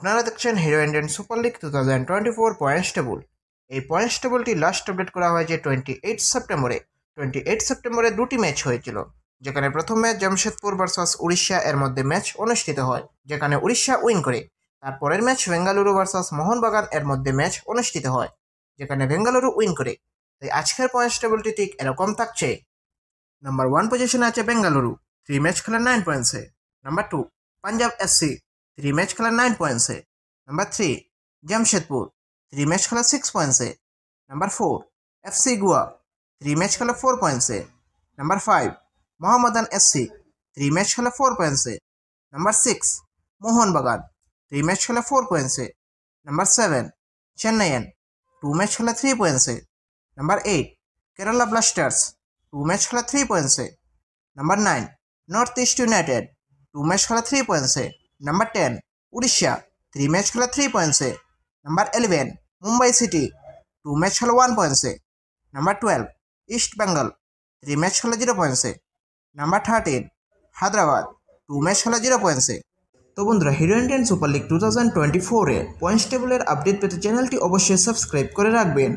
আপনারা দেখছেন hero Indian super league 2024 points table. এই পয়েন্টস টেবলটি লাস্ট আপডেট করা হয়েছে 28 সেপ্টেম্বরে দুটি ম্যাচ হয়েছিল, যেখানে প্রথম ম্যাচ জামশেদপুর ভার্সাস উড়িষ্যা এর মধ্যে ম্যাচ অনুষ্ঠিত হয়, যেখানে উড়িষ্যা উইন করে। তারপরের ম্যাচ বেঙ্গালুরু ভার্সাস মোহনবাগান এর মধ্যে ম্যাচ অনুষ্ঠিত হয়, যেখানে বেঙ্গালুরু উইন করে। তাই আজকের পয়েন্টস টেবলটি ঠিক এরকম থাকছে। নাম্বার 1 পজিশনে আছে বেঙ্গালুরু, 3 ম্যাচ খেলা 9 পয়েন্টসে। নাম্বার 2 পাঞ্জাব এসসি, 3 ম্যাচ খেলা 9 পয়েন্টসে। নাম্বার 3 জামশেদপুর, 3 ম্যাচ খেলা 6 পয়েন্টসে। নাম্বার 4 এফসি গোয়া, 3 ম্যাচ খেলা 4 পয়েন্টসে। নাম্বার 5 মোহাম্মদান এসসি, 3 ম্যাচ খেলা 4 পয়েন্টসে। নাম্বার 6 মোহনবাগান, 3 ম্যাচ খেলা 4 পয়েন্টসে। নাম্বার 7 চেন্নাইয়ান, 2 ম্যাচ খেলা 3 পয়েন্টসে। নাম্বার 8 কেরালা ব্লাস্টার্স, 2 ম্যাচ খেলা 3 পয়েন্টসে। Number 9 North East United, 2 match খেলা 3 পয়েন্টসে। নাম্বার 10 উড়িষ্যা, 3 ম্যাচ খেলা 3 পয়েন্টসে। নাম্বার 11 মুম্বাই সিটি, 2 ম্যাচ খেলা 1 পয়েন্টসে। নাম্বার 12 ইস্ট বেঙ্গল, 3 ম্যাচ খেলা 0 পয়েন্টসে। নাম্বার 13 হায়দ্রাবাদ, 2 ম্যাচ খেলা 0 পয়েন্টসে। তো বন্ধুরা, হিরো ইন্ডিয়ান সুপার লিগ 2024 এর পয়েন্টস টেবলের আপডেট পেতে চ্যানেলটি অবশ্যই সাবস্ক্রাইব করে রাখবেন।